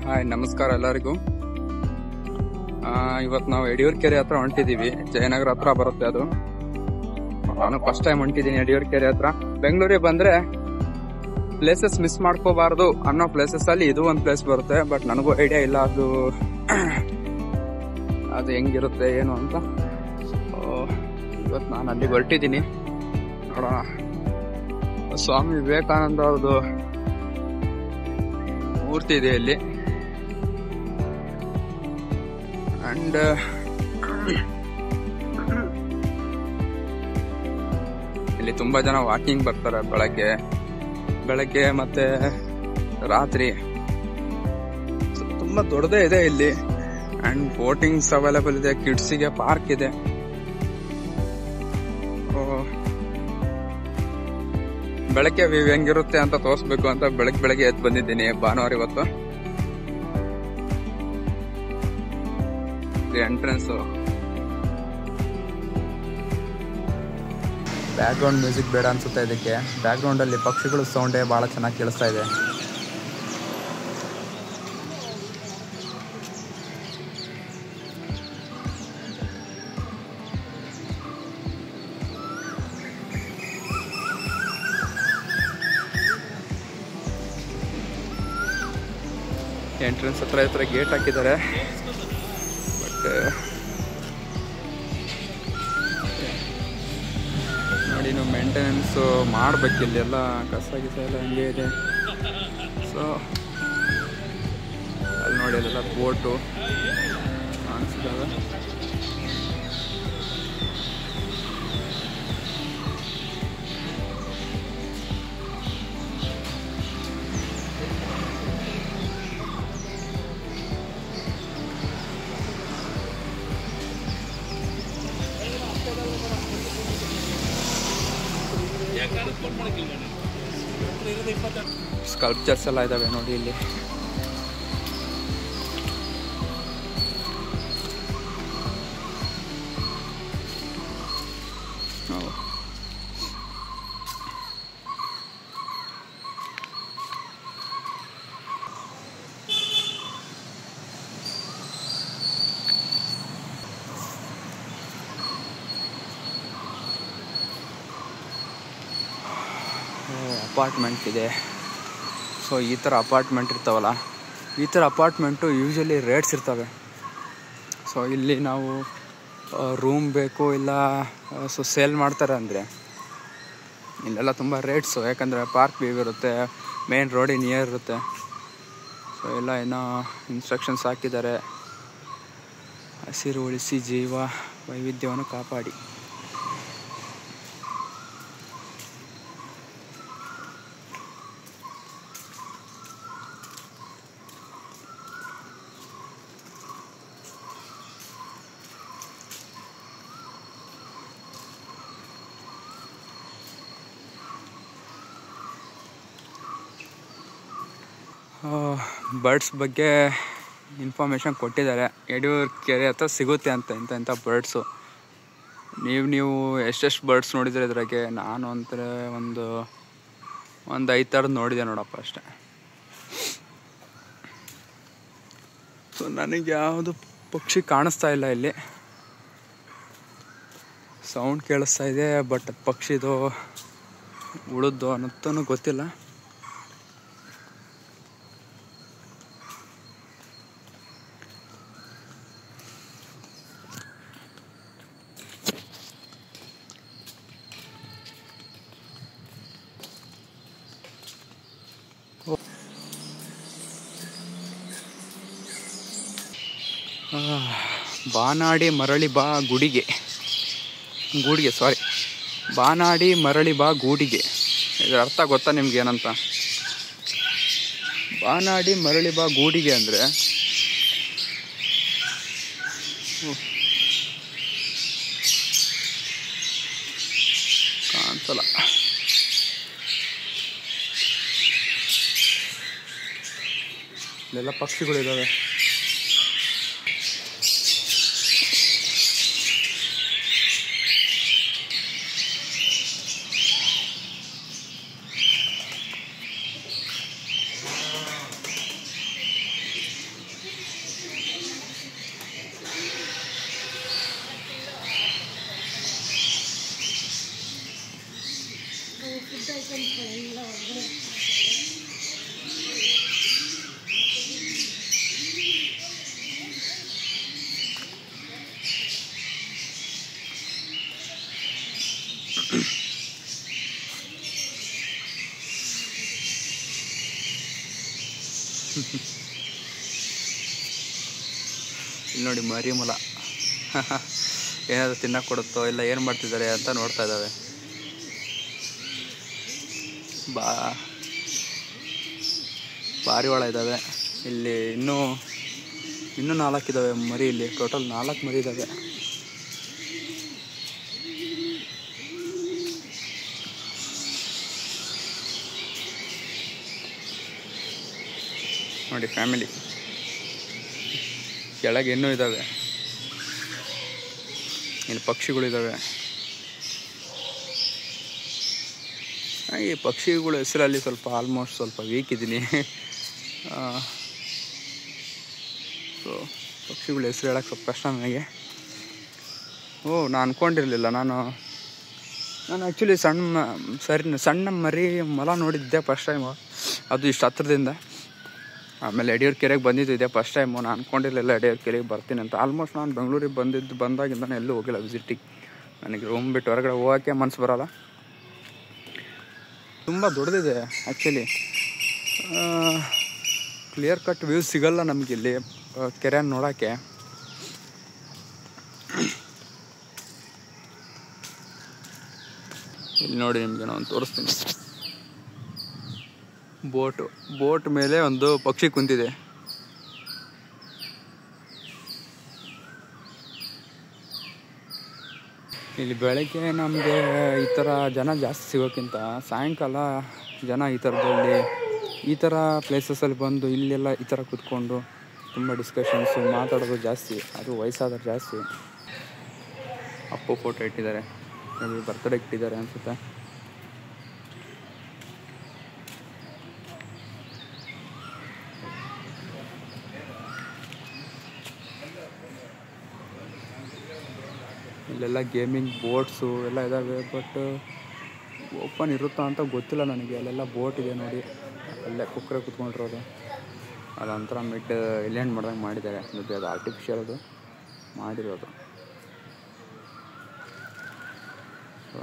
Hi, ನಮಸ್ಕಾರ ಎಲ್ಲರಿಗೂ. ಇವತ್ತು ನಾವು ಯಡಿಯೂರು ಕೆರೆ ಹತ್ರ ಹೊಂಟಿದೀವಿ. ಜಯನಗರ ಹತ್ರ ಬರುತ್ತೆ ಅದು. ನಾನು ಫಸ್ಟ್ ಟೈಮ್ ಹೊಂಟಿದ್ದೀನಿ ಯಡಿಯೂರು ಕೆರೆ ಹತ್ರ. ಬೆಂಗಳೂರಿಗೆ ಬಂದ್ರೆ ಪ್ಲೇಸಸ್ ಮಿಸ್ ಮಾಡ್ಕೋಬಾರ್ದು ಅನ್ನೋ ಪ್ಲೇಸಸ್ ಅಲ್ಲಿ ಇದು ಒಂದು ಪ್ಲೇಸ್ ಬರುತ್ತೆ. ಬಟ್ ನನಗೂ ಐಡಿಯಾ ಇಲ್ಲ ಅದು ಹೆಂಗಿರುತ್ತೆ ಏನು ಅಂತ. ಇವತ್ತು ನಾನು ಅಲ್ಲಿಗೆ ಹೊರಟಿದ್ದೀನಿ. ನೋಡೋಣ. ಸ್ವಾಮಿ ವಿವೇಕಾನಂದ ಅವ್ರದ್ದು ಮೂರ್ತಿ ಇದೆ ಇಲ್ಲಿ. ಅಂಡ್ ಇಲ್ಲಿ ತುಂಬಾ ಜನ ವಾಕಿಂಗ್ ಬರ್ತಾರೆ ಬೆಳಗ್ಗೆ ಮತ್ತೆ ರಾತ್ರಿ. ತುಂಬಾ ದೊಡ್ಡದೇ ಇದೆ ಇಲ್ಲಿ. ಅಂಡ್ ಬೋಟಿಂಗ್ಸ್ ಅವೈಲೇಬಲ್ ಇದೆ. ಕಿಡ್ಸಿಗೆ ಪಾರ್ಕ್ ಇದೆ. ಬೆಳಗ್ಗೆ ವ್ಯೂ ಹೆಂಗಿರುತ್ತೆ ಅಂತ ತೋರಿಸ್ಬೇಕು ಅಂತ ಬೆಳಗ್ಗೆ ಎದ್ದು ಬಂದಿದ್ದೀನಿ. ಭಾನುವಾರ ಇವತ್ತು. ಎಂಟ್ರೆನ್ಸ್ ಬ್ಯಾಕ್ ಗ್ರೌಂಡ್ ಮ್ಯೂಸಿಕ್ ಬೇಡ ಅನ್ಸುತ್ತೆ ಇದಕ್ಕೆ. ಬ್ಯಾಕ್ ಗ್ರೌಂಡ್ ಅಲ್ಲಿ ಪಕ್ಷಿಗಳು ಸೌಂಡೇ ಬಹಳ ಚೆನ್ನಾಗಿ ಕೇಳಿಸ್ತಾ ಇದೆ. ಎಂಟ್ರೆನ್ಸ್ ಹತ್ರ ಗೇಟ್ ಹಾಕಿದ್ದಾರೆ. ಬಟ್ ನೋಡಿ, ನಾವು ಮೇಂಟೆನೆನ್ಸ್ ಮಾಡ್ಬೇಕಿಲ್ಲ. ಎಲ್ಲ ಕಸ ಎಲ್ಲ ಹಂಗೆ ಇದೆ. ಸೊ ಅಲ್ಲಿ ನೋಡಿ, ಅಲ್ಲೆಲ್ಲ ಬೋಟು ಕಾಣಿಸ್ತಾವೆ. ಸ್ಕಲ್ಪ್ಚರ್ಸ್ ಎಲ್ಲ ಇದಾವೆ ನೋಡಿ ಇಲ್ಲಿ. ಅಪಾರ್ಟ್ಮೆಂಟ್ ಇದೆ. ಸೊ ಈ ಥರ ಅಪಾರ್ಟ್ಮೆಂಟ್ ಇರ್ತಾವಲ್ಲ, ಈ ಥರ ಅಪಾರ್ಟ್ಮೆಂಟು ಯೂಶಲಿ ರೇಟ್ಸ್ ಇರ್ತವೆ. ಸೊ ಇಲ್ಲಿ ನಾವು ರೂಮ್ ಬೇಕು ಇಲ್ಲ ಸೇಲ್ ಮಾಡ್ತಾರೆ ಅಂದರೆ ಇಲ್ಲೆಲ್ಲ ತುಂಬ ರೇಟ್ಸು. ಯಾಕಂದರೆ ಪಾರ್ಕ್ ವ್ಯೂ ಇರುತ್ತೆ, ಮೇನ್ ರೋಡಿಗೆ ನಿಯರ್ ಇರುತ್ತೆ. ಸೊ ಎಲ್ಲ ಏನೋ ಇನ್ಸ್ಟ್ರಕ್ಷನ್ಸ್ ಹಾಕಿದ್ದಾರೆ. ಹಸಿರು ಉಳಿಸಿ ಜೀವ ವೈವಿಧ್ಯವನ್ನು ಕಾಪಾಡಿ. ಬರ್ಡ್ಸ್ ಬಗ್ಗೆ ಇನ್ಫಾರ್ಮೇಷನ್ ಕೊಟ್ಟಿದ್ದಾರೆ. ಯಡಿಯೂರು ಕೆರೆ ಹತ್ರ ಸಿಗುತ್ತೆ ಅಂತ ಇಂಥ ಬರ್ಡ್ಸು. ನೀವು ಎಷ್ಟೆಷ್ಟು ಬರ್ಡ್ಸ್ ನೋಡಿದರೆ ಇದ್ರಾಗೆ? ನಾನು ಅಂದರೆ ಒಂದು 5 ಥರದ್ದು ನೋಡಿದೆ ನೋಡಪ್ಪ ಅಷ್ಟೆ. ಸೊ ನನಗೆ ಯಾವುದು ಪಕ್ಷಿ ಕಾಣಿಸ್ತಾ ಇಲ್ಲ ಇಲ್ಲಿ. ಸೌಂಡ್ ಕೇಳಿಸ್ತಾ ಇದೆ, ಬಟ್ ಪಕ್ಷಿದು ಉಳಿದು ಅನ್ನೋದು ಗೊತ್ತಿಲ್ಲ. ಬಾನಾಡಿ ಮರಳಿ ಬಾ ಗೂಡಿಗೆ. ಬಾನಾಡಿ ಮರಳಿ ಬಾ ಗೂಡಿಗೆ. ಇದರ ಅರ್ಥ ಗೊತ್ತಾ ನಿಮ್ಗೆ ಏನಂತ? ಬಾನಾಡಿ ಮರಳಿ ಬಾ ಗೂಡಿಗೆ ಅಂದರೆ ಕಾಣಿಸಲ್ಲ. ಇಲ್ಲೆಲ್ಲ ಪಕ್ಷಿಗಳಿದ್ದಾವೆ. ಇಲ್ಲಿ ನೋಡಿ ಮರಿ ಮೊಲ ಏನಾದರೂ ತಿನ್ನಕ್ಕೆ ಕೊಡುತ್ತೋ ಇಲ್ಲ ಏನು ಮಾಡ್ತಿದ್ದಾರೆ ಅಂತ ನೋಡ್ತಾ ಇದ್ದಾವೆ. ಪಾರಿವಾಳ ಇದ್ದಾವೆ ಇಲ್ಲಿ. ಇನ್ನೂ 4 ಇದ್ದಾವೆ ಮರಿ. ಇಲ್ಲಿ ಟೋಟಲ್ 4 ಮರಿ ಇದ್ದಾವೆ. ನೋಡಿ ಫ್ಯಾಮಿಲಿ. ಕೆಳಗೆ ಇನ್ನೂ ಇದ್ದಾವೆ. ಇಲ್ಲಿ ಪಕ್ಷಿಗಳಿದ್ದಾವೆ. ಈ ಪಕ್ಷಿಗಳ ಹೆಸರಲ್ಲಿ ಆಲ್ಮೋಸ್ಟ್ ಸ್ವಲ್ಪ ವೀಕ್ ಇದ್ದೀನಿ. ಸೊ ಪಕ್ಷಿಗಳ ಹೆಸರು ಹೇಳೋಕ್ಕೆ ಸ್ವಲ್ಪ ಕಷ್ಟ ನನಗೆ. ನಾನು ಅಂದ್ಕೊಂಡಿರಲಿಲ್ಲ. ನಾನು ಆ್ಯಕ್ಚುಲಿ ಸಣ್ಣ ಮರಿ ಮೊಲ ನೋಡಿದ್ದೆ ಫಸ್ಟ್ ಟೈಮು, ಅದು ಇಷ್ಟು ಹತ್ರದಿಂದ. ಆಮೇಲೆ ಯಡಿಯೂರು ಕೆರೆಗೆ ಬಂದಿದ್ದು ಇದೆ ಫಸ್ಟ್ ಟೈಮು. ನಾನು ಅಂದ್ಕೊಂಡಿರಲಿಲ್ಲ ಯಡಿಯೂರು ಕೆರೆಗೆ ಬರ್ತೀನಿ ಅಂತ. ಆಲ್ಮೋಸ್ಟ್ ನಾನು ಬೆಂಗಳೂರಿಗೆ ಬಂದಾಗಿಂದ ನಾನು ಎಲ್ಲೂ ಹೋಗಿಲ್ಲ ವಿಸಿಟಿಗೆ. ನನಗೆ ರೂಮ್ ಬಿಟ್ಟು ಹೊರಗಡೆ ಹೋಗೋಕ್ಕೆ ಮನಸ್ಸು ಬರೋಲ್ಲ. ತುಂಬ ದೊಡ್ಡದಿದೆ ಆ್ಯಕ್ಚುಲಿ. ಕ್ಲಿಯರ್ ಕಟ್ ವ್ಯೂ ಸಿಗಲ್ಲ ನಮಗಿಲ್ಲಿ ಕೆರೆ ನೋಡೋಕ್ಕೆ. ಇಲ್ಲಿ ನೋಡಿ ನಿಮಗೆ ನಾನು ತೋರಿಸ್ತೀನಿ. ಬೋಟ್ ಮೇಲೆ ಒಂದು ಪಕ್ಷಿ ಕುಂತಿದೆ. ಇಲ್ಲಿ ಬೆಳಗ್ಗೆ ನಮಗೆ ಈ ಥರ ಜನ ಜಾಸ್ತಿ ಸಿಗೋಕ್ಕಿಂತ ಸಾಯಂಕಾಲ ಜನ ಈ ಥರ ಪ್ಲೇಸಸಲ್ಲಿ ಬಂದು ಇಲ್ಲೆಲ್ಲ ಈ ಥರ ಕೂತ್ಕೊಂಡು ತುಂಬ ಡಿಸ್ಕಷನ್ಸು ಮಾತಾಡೋದು ಜಾಸ್ತಿ. ಅದು ವಯಸ್ಸಾದವ್ರು ಜಾಸ್ತಿ. ಅಪ್ಪು ಫೋಟೋ ಇಟ್ಟಿದ್ದಾರೆ, ಬರ್ತ್ಡೇ ಇಟ್ಟಿದ್ದಾರೆ ಅನಿಸುತ್ತೆ. ಇಲ್ಲೆಲ್ಲ ಗೇಮಿಂಗ್ ಬೋಟ್ಸು ಎಲ್ಲ ಇದ್ದಾವೆ. ಬಟ್ ಓಪನ್ ಇರುತ್ತಾ ಅಂತ ಗೊತ್ತಿಲ್ಲ ನನಗೆ. ಅಲ್ಲೆಲ್ಲ ಬೋಟ್ ಇದೆ ನೋಡಿ, ಅಲ್ಲೇ ಕುಕ್ಕರೆ ಕುತ್ಕೊಂಡಿರೋದು. ಅದೊಂಥರ ಇಲ್ಯಾಂಡ್ ಮಾಡ್ದಂಗೆ ಮಾಡಿದ್ದಾರೆ. ಅದು ಆರ್ಟಿಫಿಷಿಯಲ್ ಅದು ಮಾಡಿರೋದು. ಸೊ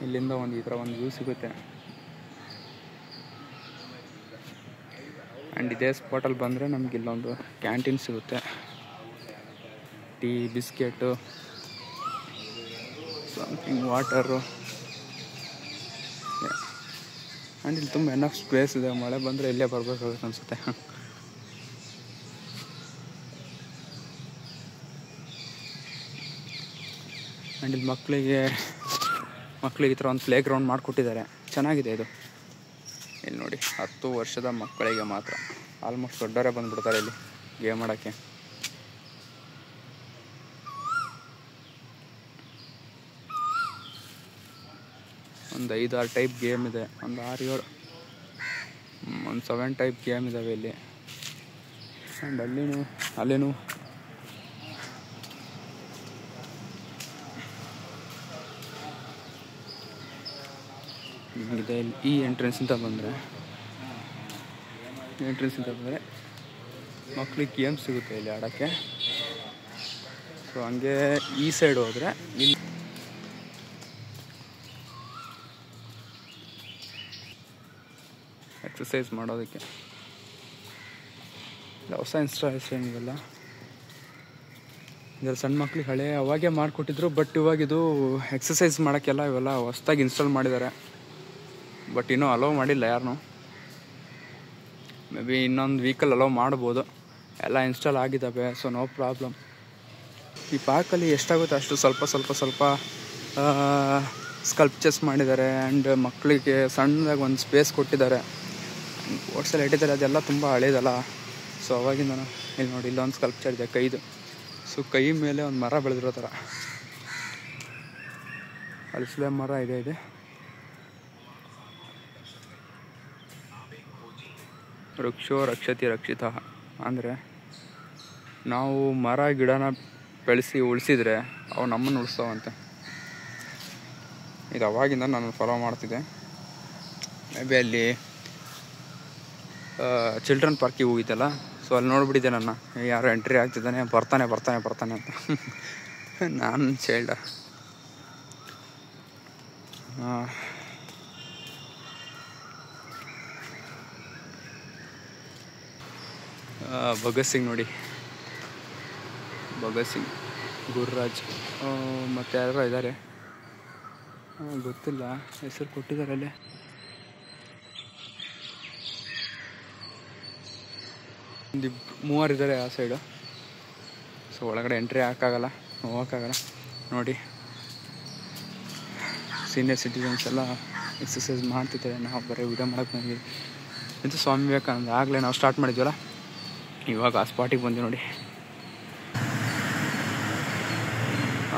ಇಲ್ಲಿಂದ ಈ ಥರ ಒಂದು ವ್ಯೂ ಸಿಗುತ್ತೆ. ಆ್ಯಂಡ್ ಇದೇ ಸ್ಪಾಟಲ್ಲಿ ಬಂದರೆ ನಮ್ಗೆ ಇಲ್ಲೊಂದು ಕ್ಯಾಂಟೀನ್ ಸಿಗುತ್ತೆ. Tea, biscuit, something water. And ಇಲ್ಲಿ ತುಂಬ ಎನಫ್ ಸ್ಪೇಸ್ ಇದೆ. ಮಳೆ ಬಂದರೆ ಇಲ್ಲೇ ಬರಬೇಕಾಗುತ್ತೆ ಅನಿಸುತ್ತೆ. ಆ್ಯಂಡ್ ಇಲ್ಲಿ ಮಕ್ಕಳಿಗೆ ಈ ಥರ ಒಂದು ಪ್ಲೇ ಗ್ರೌಂಡ್ ಮಾಡಿಕೊಟ್ಟಿದ್ದಾರೆ. ಚೆನ್ನಾಗಿದೆ ಇದು. ಇಲ್ಲಿ ನೋಡಿ 10 ವರ್ಷದ ಮಕ್ಕಳಿಗೆ ಮಾತ್ರ. ಆಲ್ಮೋಸ್ಟ್ ದೊಡ್ಡವರೇ ಬಂದುಬಿಡ್ತಾರೆ ಇಲ್ಲಿ ಗೇಮ್ ಆಡೋಕ್ಕೆ. ಒಂದು 5-6 ಟೈಪ್ ಗೇಮ್ ಇದೆ. ಒಂದು 6-7 ಒಂದು 7 ಟೈಪ್ ಗೇಮ್ ಇದ್ದಾವೆ ಇಲ್ಲಿ. ಆ್ಯಂಡ್ ಅಲ್ಲಿನೂ ಇದೆ. ಈ ಎಂಟ್ರೆನ್ಸಿಂದ ಬಂದರೆ ಮಕ್ಳಿಗೆ ಗೇಮ್ ಸಿಗುತ್ತೆ ಇಲ್ಲಿ ಆಡೋಕ್ಕೆ. ಸೊ ಹಂಗೆ ಈ ಸೈಡ್ ಹೋದರೆ ಇಲ್ಲಿ ಎಕ್ಸಸೈಸ್ ಮಾಡೋದಕ್ಕೆ ಹೊಸ ಇನ್ಸ್ಟಾಲೇಷನ್ ಇವೆಲ್ಲ. ಇದರಲ್ಲಿ ಸಣ್ಣ ಮಕ್ಳಿಗೆ ಅವಾಗೇ ಮಾಡಿಕೊಟ್ಟಿದ್ರು. ಬಟ್ ಇವಾಗಿದು ಎಕ್ಸಸೈಸ್ ಮಾಡೋಕ್ಕೆಲ್ಲ ಇವೆಲ್ಲ ಹೊಸ್ದಾಗಿ ಇನ್ಸ್ಟಾಲ್ ಮಾಡಿದ್ದಾರೆ. ಬಟ್ ಇನ್ನೂ ಅಲೋ ಮಾಡಿಲ್ಲ ಯಾರನ್ನೂ. ಮೇ ಬಿ ಇನ್ನೊಂದು ವೀಕಲ್ಲಿ ಅಲೋ ಮಾಡ್ಬೋದು. ಎಲ್ಲ ಇನ್ಸ್ಟಾಲ್ ಆಗಿದ್ದಾವೆ. So no problem. ಈ ಪಾರ್ಕಲ್ಲಿ ಎಷ್ಟಾಗುತ್ತೆ ಅಷ್ಟು ಸ್ವಲ್ಪ ಸ್ಕಲ್ಪ್ಚರ್ಸ್ ಮಾಡಿದ್ದಾರೆ. ಆ್ಯಂಡ್ ಮಕ್ಕಳಿಗೆ ಸಣ್ಣದಾಗಿ ಒಂದು ಸ್ಪೇಸ್ ಕೊಟ್ಟಿದ್ದಾರೆ. ಬೋಟ್ಸಲ್ಲಿ ಇಟ್ಟಿದ್ದಾರೆ. ಅದೆಲ್ಲ ತುಂಬ ಹಳೇದಲ್ಲ. ಸೊ ಅವಾಗಿಂದ ಇಲ್ಲಿ ನೋಡಿ, ಇಲ್ಲೊಂದು ಸ್ಕಲ್ಪ್ಚರ್ ಇದೆ ಕೈದು. ಸೊ ಕೈ ಮೇಲೆ ಒಂದು ಮರ ಬೆಳೆದಿರೋ ಥರ. ಹಲಸಲೆ ಮರ ಇದೆ. ವೃಕ್ಷೋ ರಕ್ಷತಿ ರಕ್ಷಿತ ಅಂದರೆ ನಾವು ಮರ ಗಿಡನ ಬೆಳೆಸಿ ಉಳಿಸಿದ್ರೆ ಅವು ನಮ್ಮನ್ನು ಉಳಿಸ್ತಾವಂತೆ. ಇದು ಅವಾಗಿಂದ ನಾನು ಫಾಲೋ ಮಾಡ್ತಿದ್ದೆ. ಮೇ ಬಿ ಅಲ್ಲಿ ಚಿಲ್ಡ್ರನ್ ಪಾರ್ಕಿಗೆ ಹೋಗಿದ್ದಲ್ಲ. ಸೊ ಅಲ್ಲಿ ನೋಡ್ಬಿಟ್ಟಿದ್ದೆ ನನ್ನ, ಯಾರೋ ಎಂಟ್ರಿ ಆಗ್ತಿದ್ದಾನೆ, ಬರ್ತಾನೆ ಅಂತ. ನಾನು ಚೈಲ್ಡ. ಭಗತ್ ಸಿಂಗ್ ನೋಡಿ, ಭಗತ್ ಸಿಂಗ್, ಗುರುರಾಜ್ ಮತ್ತು ಯಾರೋ ಇದ್ದಾರೆ, ಗೊತ್ತಿಲ್ಲ, ಹೆಸರು ಕೊಟ್ಟಿದ್ದಾರೆ ಅಲ್ಲೇ. ಒಂದು ಮೂವರಿದ್ದಾರೆ ಆ ಸೈಡು. ಸೊ ಒಳಗಡೆ ಎಂಟ್ರಿ ಹಾಕೋಕ್ಕಾಗಲ್ಲ, ಹೋಗೋಕ್ಕಾಗಲ್ಲ. ನೋಡಿ, ಸೀನಿಯರ್ ಸಿಟಿಸನ್ಸ್ ಎಲ್ಲ ಎಕ್ಸಸೈಸ್ ಮಾಡ್ತಿದ್ದಾರೆ, ನಾವು ಬರೀ ವಿಡಿಯೋ ಮಾಡೋಕ್ಕೆ ಬಂದ್ವಿ. ಇದು ಸ್ವಾಮಿ ವಿವೇಕಾನಂದ ಆಗಲೇ ನಾವು ಸ್ಟಾರ್ಟ್ ಮಾಡಿದ್ವಲ್ಲ, ಇವಾಗ ಆ ಸ್ಪಾಟಿಗೆ ಬಂದ್ವಿ ನೋಡಿ.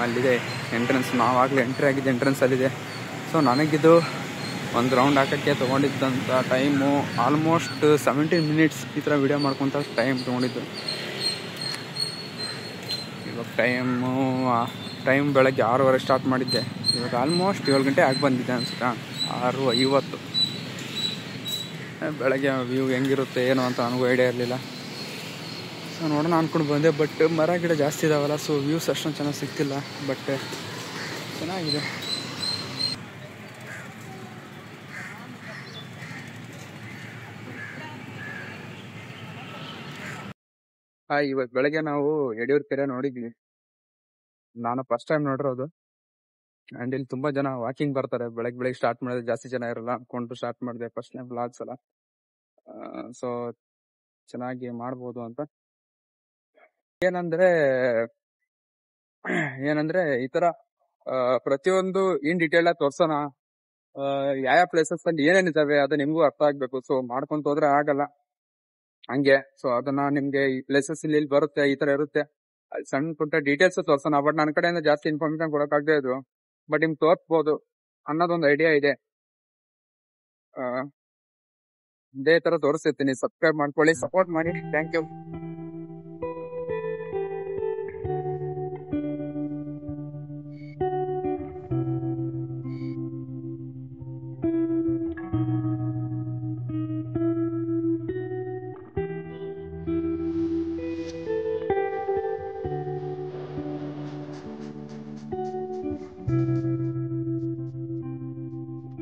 ಅಲ್ಲಿದೆ ಎಂಟ್ರೆನ್ಸ್, ನಾವಾಗಲೇ ಎಂಟ್ರಿ ಆಗಿದ್ದು ಎಂಟ್ರೆನ್ಸ್ ಅಲ್ಲಿದೆ. ಸೊ ನನಗಿದು ಒಂದು ರೌಂಡ್ ಹಾಕೋಕ್ಕೆ ತೊಗೊಂಡಿದ್ದಂಥ ಟೈಮು ಆಲ್ಮೋಸ್ಟ್ 17 ಮಿನಿಟ್ಸ್ ಈ ಥರ ವಿಡಿಯೋ ಮಾಡ್ಕೊತ ಟೈಮ್ ತೊಗೊಂಡಿದ್ದು. ಇವಾಗ ಟೈಮ್ ಬೆಳಗ್ಗೆ 6:15 ಸ್ಟಾರ್ಟ್ ಮಾಡಿದ್ದೆ, ಇವಾಗ ಆಲ್ಮೋಸ್ಟ್ 7 ಗಂಟೆ ಆಗಿ ಬಂದಿದ್ದೆ ಅನ್ಸುತ್ತಾ, 6:50. ಬೆಳಗ್ಗೆ ವ್ಯೂ ಹೆಂಗಿರುತ್ತೆ ಏನು ಅಂತ ನನಗೂ ಐಡಿಯಾ ಇರಲಿಲ್ಲ. ಸೊ ನೋಡೋಣ ಅಂದ್ಕೊಂಡು ಬಂದೆ, ಬಟ್ ಮರ ಗಿಡ ಜಾಸ್ತಿ ಇದಾವಲ್ಲ, ಸೊ ವ್ಯೂಸ್ ಅಷ್ಟೊಂದು ಚೆನ್ನಾಗಿ ಸಿಗ್ತಿಲ್ಲ, ಬಟ್ ಚೆನ್ನಾಗಿದೆ. ಇವತ್ತು ಬೆಳಗ್ಗೆ ನಾವು ಯಡಿಯೂರು ಕೆರೆ ನೋಡಿದ್ವಿ, ನಾನು ಫಸ್ಟ್ ಟೈಮ್ ನೋಡಿರೋದು. ಆ್ಯಂಡ್ ಇಲ್ಲಿ ತುಂಬ ಜನ ವಾಕಿಂಗ್ ಬರ್ತಾರೆ, ಬೆಳಗ್ಗೆ ಸ್ಟಾರ್ಟ್ ಮಾಡಿದ್ರೆ ಜಾಸ್ತಿ ಜನ ಇರಲ್ಲ ಅಂದ್ಕೊಂಡು ಸ್ಟಾರ್ಟ್ ಮಾಡಿದೆ ಫಸ್ಟ್ ಟೈಮ್ ಬ್ಲಾಗ್ಸ್ ಎಲ್ಲ. ಸೊ ಚೆನ್ನಾಗಿ ಮಾಡ್ಬೋದು ಅಂತ. ಏನಂದ್ರೆ ಈ ತರ ಪ್ರತಿಯೊಂದು ಇನ್ ಡೀಟೇಲ್ ಆಗಿ ತೋರ್ಸೋಣ, ಯಾವ ಪ್ಲೇಸಸ್ ಅಲ್ಲಿ ಏನೇನಿದಾವೆ ಅದು ನಿಮ್ಗೂ ಅರ್ಥ ಆಗ್ಬೇಕು. ಸೊ ಮಾಡ್ಕೊಂತ ಹೋದ್ರೆ ಆಗಲ್ಲ ಹಂಗೆ. ಸೊ ಅದನ್ನ ನಿಮ್ಗೆ ಈ ಪ್ಲೇಸಸ್ ಇಲ್ಲಿ ಬರುತ್ತೆ, ಈ ತರ ಇರುತ್ತೆ, ಸಣ್ಣ ಪುಟ್ಟ ಡೀಟೇಲ್ಸ್ ತೋರ್ಸೋಣ. ಬಟ್ ನನ್ನ ಕಡೆಯಿಂದ ಜಾಸ್ತಿ ಇನ್ಫಾರ್ಮೇಶನ್ ಕೊಡೋಕ್ಕಾಗದೇ ಇದ್ರು, ಬಟ್ ನಿಮ್ಗೆ ತೋರ್ಸ್ಬೋದು ಅನ್ನೋದೊಂದು ಐಡಿಯಾ ಇದೆ. ಇದೇ ತರ ತೋರಿಸ್ತಿರ್ತೀನಿ. ಸಬ್ಸ್ಕ್ರೈಬ್ ಮಾಡ್ಕೊಳ್ಳಿ, ಸಪೋರ್ಟ್ ಮಾಡಿ. Thank you.